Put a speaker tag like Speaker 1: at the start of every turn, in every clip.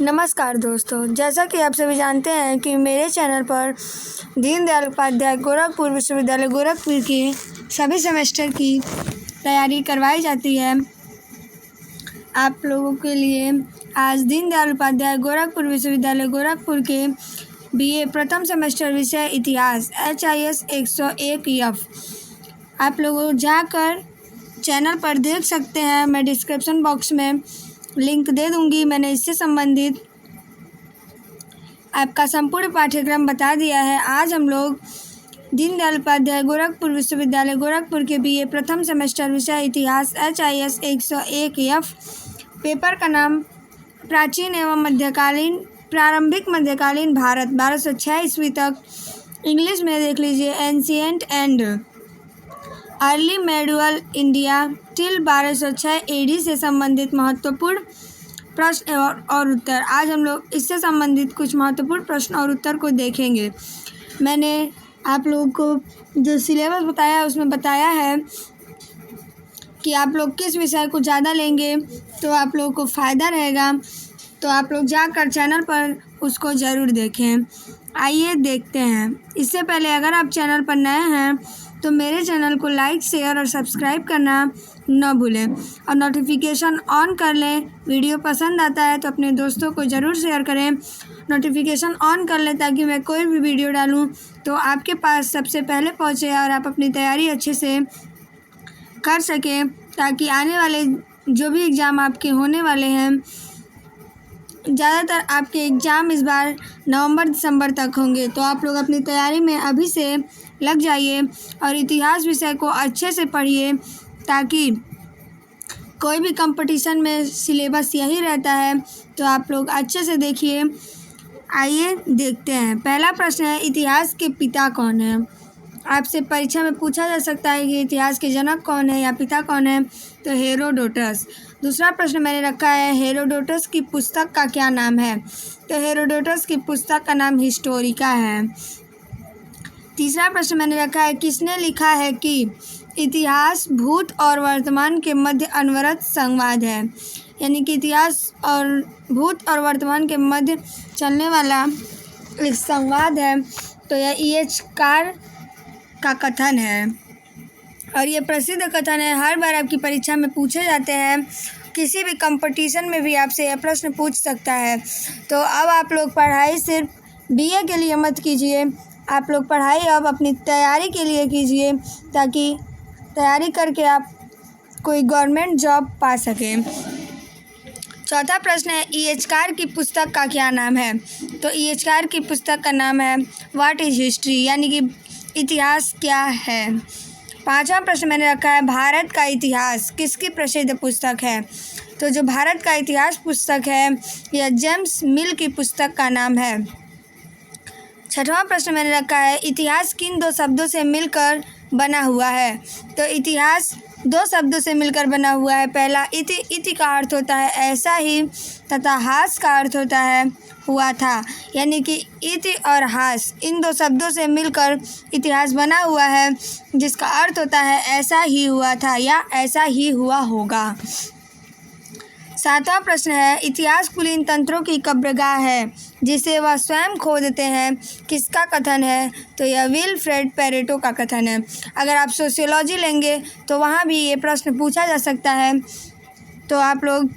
Speaker 1: नमस्कार दोस्तों, जैसा कि आप सभी जानते हैं कि मेरे चैनल पर दीनदयाल उपाध्याय गोरखपुर विश्वविद्यालय गोरखपुर की सभी सेमेस्टर की तैयारी करवाई जाती है। आप लोगों के लिए आज दीनदयाल उपाध्याय गोरखपुर विश्वविद्यालय गोरखपुर के BA प्रथम सेमेस्टर विषय इतिहास HIS 101F आप लोग जाकर चैनल पर देख सकते हैं। मैं डिस्क्रिप्शन बॉक्स में लिंक दे दूंगी। मैंने इससे संबंधित आपका संपूर्ण पाठ्यक्रम बता दिया है। आज हम लोग दीनदयाल उपाध्याय गोरखपुर विश्वविद्यालय गोरखपुर के BA प्रथम सेमेस्टर विषय इतिहास HIS 101F पेपर का नाम प्राचीन एवं प्रारंभिक मध्यकालीन भारत 1206 ईस्वी तक, इंग्लिश में देख लीजिए ancient and early medieval India till 1206 AD से संबंधित महत्वपूर्ण प्रश्न और उत्तर। आज हम लोग इससे संबंधित कुछ महत्वपूर्ण प्रश्न और उत्तर को देखेंगे। मैंने आप लोगों को जो सिलेबस बताया है उसमें बताया है कि आप लोग किस विषय को ज़्यादा लेंगे तो आप लोगों को फ़ायदा रहेगा, तो आप लोग जाकर चैनल पर उसको ज़रूर देखें। आइए देखते हैं। इससे पहले अगर आप चैनल पर नए हैं तो मेरे चैनल को लाइक, शेयर और सब्सक्राइब करना न भूलें और नोटिफिकेशन ऑन कर लें। वीडियो पसंद आता है तो अपने दोस्तों को ज़रूर शेयर करें। नोटिफिकेशन ऑन कर लें ताकि मैं कोई भी वीडियो डालूं तो आपके पास सबसे पहले पहुंचे और आप अपनी तैयारी अच्छे से कर सकें, ताकि आने वाले जो भी एग्ज़ाम आपके होने वाले हैं, ज़्यादातर आपके एग्ज़ाम इस बार नवंबर-दिसंबर तक होंगे, तो आप लोग अपनी तैयारी में अभी से लग जाइए और इतिहास विषय को अच्छे से पढ़िए, ताकि कोई भी कंपटीशन में सिलेबस यही रहता है, तो आप लोग अच्छे से देखिए। आइए देखते हैं। पहला प्रश्न है, इतिहास के पिता कौन है? आपसे परीक्षा में पूछा जा सकता है कि इतिहास के जनक कौन है या पिता कौन है, तो हेरोडोटस। दूसरा प्रश्न मैंने रखा है, हेरोडोटस की पुस्तक का क्या नाम है? तो हेरोडोटस की पुस्तक का नाम हिस्टोरिका है। तीसरा प्रश्न मैंने रखा है, किसने लिखा है कि इतिहास भूत और वर्तमान के मध्य अनवरत संवाद है? यानी कि इतिहास और भूत और वर्तमान के मध्य चलने वाला एक संवाद है, तो यह E.H. कार का कथन है और ये प्रसिद्ध कथन है। हर बार आपकी परीक्षा में पूछे जाते हैं, किसी भी कंपटीशन में भी आपसे यह प्रश्न पूछ सकता है। तो अब आप लोग पढ़ाई सिर्फ BA के लिए मत कीजिए, आप लोग पढ़ाई अब अपनी तैयारी के लिए कीजिए, ताकि तैयारी करके आप कोई गवर्नमेंट जॉब पा सकें। चौथा प्रश्न है, E.H. कार की पुस्तक का क्या नाम है? तो E.H. कार की पुस्तक का नाम है व्हाट इज़ हिस्ट्री, यानी कि इतिहास क्या है। पांचवा प्रश्न मैंने रखा है, भारत का इतिहास किसकी प्रसिद्ध पुस्तक है? तो जो भारत का इतिहास पुस्तक है यह जेम्स मिल की पुस्तक का नाम है। छठवां प्रश्न मैंने रखा है, इतिहास किन दो शब्दों से मिलकर बना हुआ है? तो इतिहास दो शब्दों से मिलकर बना हुआ है। पहला इति का अर्थ होता है ऐसा ही, तथा हास का अर्थ होता है हुआ था, यानी कि इति और हास इन दो शब्दों से मिलकर इतिहास बना हुआ है, जिसका अर्थ होता है ऐसा ही हुआ था या ऐसा ही हुआ होगा। सातवां प्रश्न है, इतिहास कुलीन तंत्रों की कब्रगाह है जिसे वह स्वयं खोदते हैं, किसका कथन है? तो यह विल्फ्रेड पेरेटो का कथन है। अगर आप सोशियोलॉजी लेंगे तो वहाँ भी ये प्रश्न पूछा जा सकता है, तो आप लोग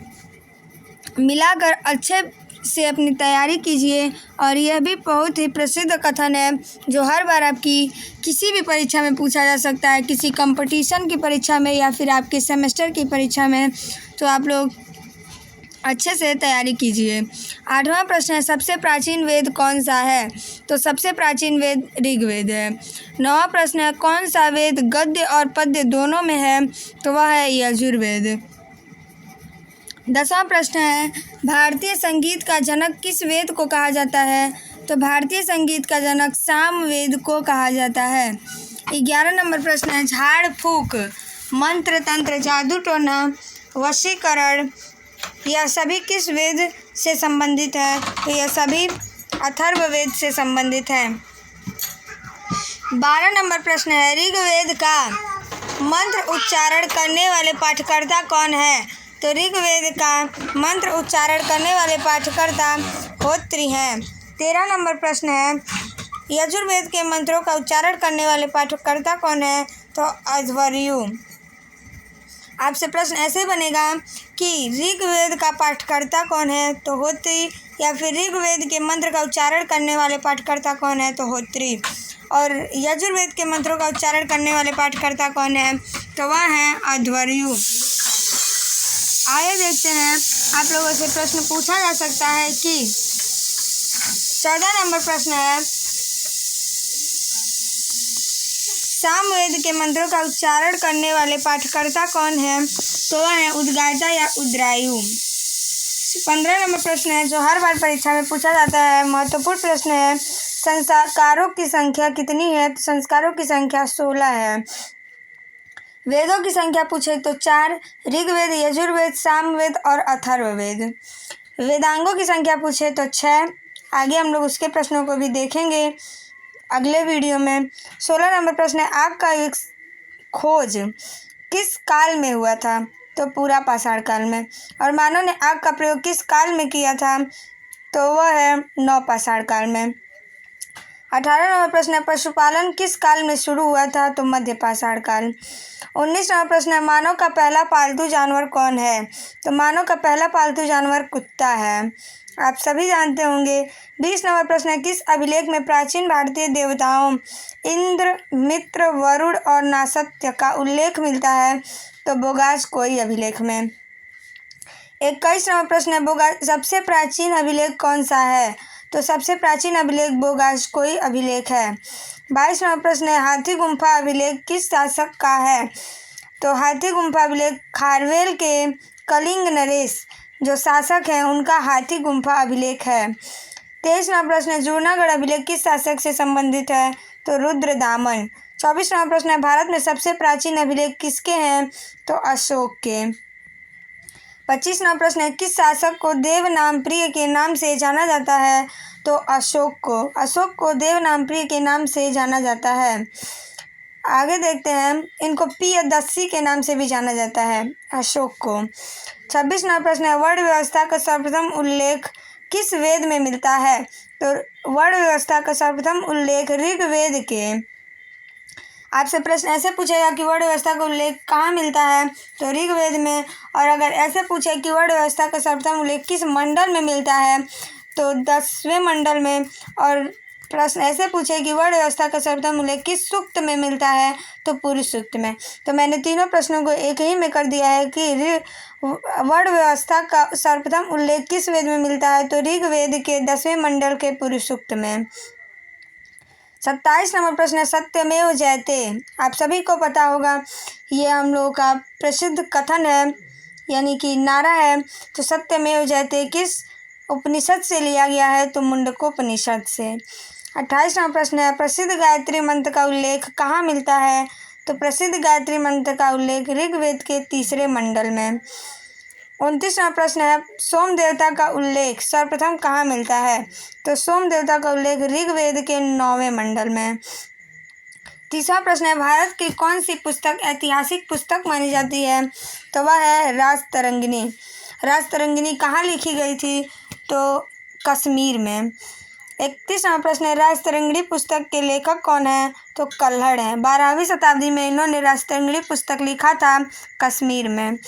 Speaker 1: मिलाकर अच्छे से अपनी तैयारी कीजिए। और यह भी बहुत ही प्रसिद्ध कथन है जो हर बार आपकी किसी भी परीक्षा में पूछा जा सकता है, किसी कंपटीशन की परीक्षा में या फिर आपके सेमेस्टर की परीक्षा में, तो आप लोग अच्छे से तैयारी कीजिए। आठवां प्रश्न है, सबसे प्राचीन वेद कौन सा है? तो सबसे प्राचीन वेद ऋग्वेद है। नौवां प्रश्न है, कौन सा वेद गद्य और पद्य दोनों में है? तो वह है यजुर्वेद। 10वां प्रश्न है, भारतीय संगीत का जनक किस वेद को कहा जाता है? तो भारतीय संगीत का जनक सामवेद को कहा जाता है। 11 नंबर प्रश्न है, झाड़ फूक, मंत्र तंत्र, जादू टोना, वशीकरण, यह सभी किस वेद से संबंधित है? तो यह सभी अथर्ववेद से संबंधित है। 12 नंबर प्रश्न है, ऋग्वेद का मंत्र उच्चारण करने वाले पाठकर्ता कौन है? तो ऋग्वेद का मंत्र उच्चारण करने वाले पाठकर्ता होत्री हैं। 13 नंबर प्रश्न है, यजुर्वेद के मंत्रों का उच्चारण करने वाले पाठकर्ता कौन है? तो अध्वर्यु। आपसे प्रश्न ऐसे बनेगा कि ऋग्वेद का पाठकर्ता कौन है? तो होत्री। या फिर ऋग्वेद के मंत्र का उच्चारण करने वाले पाठकर्ता कौन है? तो होत्री। और यजुर्वेद के मंत्रों का उच्चारण करने वाले पाठकर्ता कौन है? तो वह है अध्वर्यु। आइए देखते हैं, आप लोगों से प्रश्न पूछा जा सकता है कि 14 नंबर प्रश्न है, सामवेद के मंत्रों का उच्चारण करने वाले पाठकर्ता कौन है? तो वह है उद्गाता या उद्रायु। 15 नंबर प्रश्न है, जो हर बार परीक्षा में पूछा जाता है, महत्वपूर्ण प्रश्न है, संस्कारों की संख्या कितनी है? तो संस्कारों की संख्या 16 है। वेदों की संख्या पूछे तो 4, ऋग्वेद, यजुर्वेद, सामवेद और अथर्ववेद। वेदांगों की संख्या पूछे तो 6। आगे हम लोग उसके प्रश्नों को भी देखेंगे अगले वीडियो में। 16 नंबर प्रश्न है, आग का एक खोज किस काल में हुआ था? तो पूरा पाषाण काल में। और मानव ने आग का प्रयोग किस काल में किया था? तो वह है नवपाषाण काल में। 18 नंबर प्रश्न है, पशुपालन किस काल में शुरू हुआ था? तो मध्य पाषाण काल। 19 नंबर प्रश्न है, मानव का पहला पालतू जानवर कौन है? तो मानव का पहला पालतू जानवर कुत्ता है, आप सभी जानते होंगे। 20 नंबर प्रश्न है, किस अभिलेख में प्राचीन भारतीय देवताओं इंद्र, मित्र, वरुण और नासत्य का उल्लेख मिलता है? तो बोगासकोई अभिलेख में। 21 नंबर प्रश्न है, सबसे प्राचीन अभिलेख कौन सा है? तो सबसे प्राचीन अभिलेख बोगासकोई अभिलेख है। 22 नंबर प्रश्न है, हाथी गुम्फा अभिलेख किस शासक का है? तो हाथी गुम्फा अभिलेख खारवेल के कलिंग नरेश जो शासक हैं उनका हाथी गुम्फा अभिलेख है। 23 नंबर प्रश्न है, जूनागढ़ अभिलेख किस शासक से संबंधित है? तो रुद्रदामन। 24 नंबर प्रश्न है, भारत में सबसे प्राचीन अभिलेख किसके हैं? तो अशोक के। 25 नंबर प्रश्न है, किस शासक को देवनामप्रिय के नाम से जाना जाता है? तो अशोक को देवनामप्रिय के नाम से जाना जाता है। आगे देखते हैं, इनको प्रियदर्शी के नाम से भी जाना जाता है अशोक को। 26 नंबर प्रश्न है, वर्ण व्यवस्था का सर्वप्रथम उल्लेख किस वेद में मिलता है? तो वर्ण व्यवस्था का सर्वप्रथम उल्लेख ऋग्वेद के। आपसे प्रश्न ऐसे पूछेगा कि वर्ण व्यवस्था का उल्लेख कहाँ मिलता है? तो ऋग्वेद में। और अगर ऐसे पूछे कि वर्ण व्यवस्था का सर्वप्रथम उल्लेख किस मंडल में मिलता है? तो 10वें मंडल में। और प्रश्न ऐसे पूछे कि वर्ण व्यवस्था का सर्वप्रथम उल्लेख किस सूक्त में मिलता है? तो पुरुष सूक्त में। तो मैंने तीनों प्रश्नों को एक ही में कर दिया है कि वर्ण व्यवस्था का सर्वप्रथम उल्लेख किस वेद में मिलता है? तो ऋग्वेद के 10वें मंडल के पुरुष सूक्त में। 27 नंबर प्रश्न है, सत्यमेव जयते। आप सभी को पता होगा, ये हम लोगों का प्रसिद्ध कथन है, यानी कि नारा है। तो सत्यमेव जयते किस उपनिषद से लिया गया है? तो मुंडकोपनिषद से। 28 नंबर प्रश्न है, प्रसिद्ध गायत्री मंत्र का उल्लेख कहाँ मिलता है? तो प्रसिद्ध गायत्री मंत्र का उल्लेख ऋग्वेद के 3रे मंडल में। 29 नंबर प्रश्न है, सोम देवता का उल्लेख सर्वप्रथम कहाँ मिलता है? तो सोम देवता का उल्लेख ऋग्वेद के 9वें मंडल में। 30वां प्रश्न है, भारत की कौन सी पुस्तक ऐतिहासिक पुस्तक मानी जाती है? तो वह है राजतरंगिणी। राजतरंगिणी कहाँ लिखी गई थी? तो कश्मीर में। 31वां प्रश्न है, राजतरंगिणी पुस्तक के लेखक कौन है? तो कल्हड़ है। 12वीं शताब्दी में इन्होंने राजतरंगिणी पुस्तक लिखा था कश्मीर में।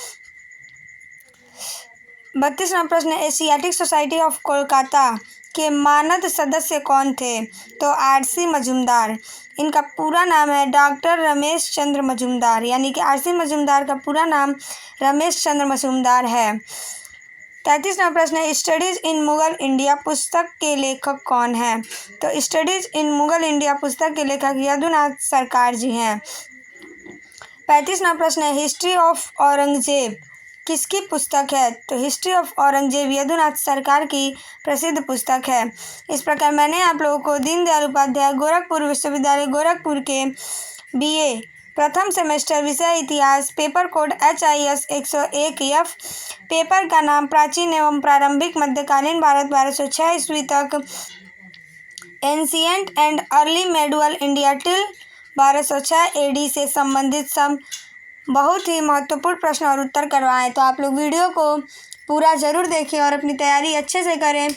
Speaker 1: 32वां प्रश्न है, एशियाटिक सोसाइटी ऑफ कोलकाता के मानद सदस्य कौन थे? तो आरसी मजूमदार। इनका पूरा नाम है डॉक्टर रमेश चंद्र मजूमदार, यानी कि आरसी मजूमदार का पूरा नाम रमेश चंद्र मजूमदार है। 33वां प्रश्न है, स्टडीज इन मुगल इंडिया पुस्तक के लेखक कौन है? तो स्टडीज इन मुगल इंडिया पुस्तक के लेखक यदुनाथ सरकार जी हैं। 35वां प्रश्न है, हिस्ट्री ऑफ औरंगजेब किसकी पुस्तक है? तो हिस्ट्री ऑफ औरंगजेब यदुनाथ सरकार की प्रसिद्ध पुस्तक है। इस प्रकार मैंने आप लोगों को दीनदयाल उपाध्याय गोरखपुर विश्वविद्यालय गोरखपुर के BA प्रथम सेमेस्टर विषय इतिहास paper code HIS 101F, paper का नाम प्राचीन एवं प्रारंभिक मध्यकालीन भारत 1206 ईस्वी तक, ancient and early medieval India till 1206 AD से संबंधित सब बहुत ही महत्वपूर्ण प्रश्न और उत्तर करवाएं। तो आप लोग वीडियो को पूरा ज़रूर देखें और अपनी तैयारी अच्छे से करें।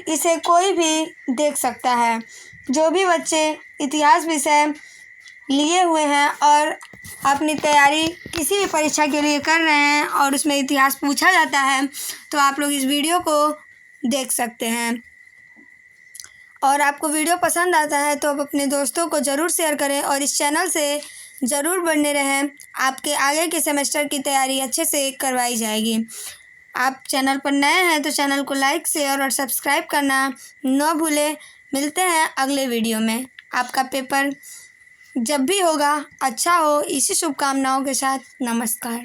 Speaker 1: इसे कोई भी देख सकता है। जो भी बच्चे इतिहास विषय लिए हुए हैं और अपनी तैयारी किसी भी परीक्षा के लिए कर रहे हैं और उसमें इतिहास पूछा जाता है, तो आप लोग इस वीडियो को देख सकते हैं। और आपको वीडियो पसंद आता है तो आप अपने दोस्तों को ज़रूर शेयर करें और इस चैनल से ज़रूर बने रहें। आपके आगे के सेमेस्टर की तैयारी अच्छे से करवाई जाएगी। आप चैनल पर नए हैं तो चैनल को लाइक, शेयर और सब्सक्राइब करना न भूलें। मिलते हैं अगले वीडियो में। आपका पेपर जब भी होगा अच्छा हो, इसी शुभकामनाओं के साथ नमस्कार।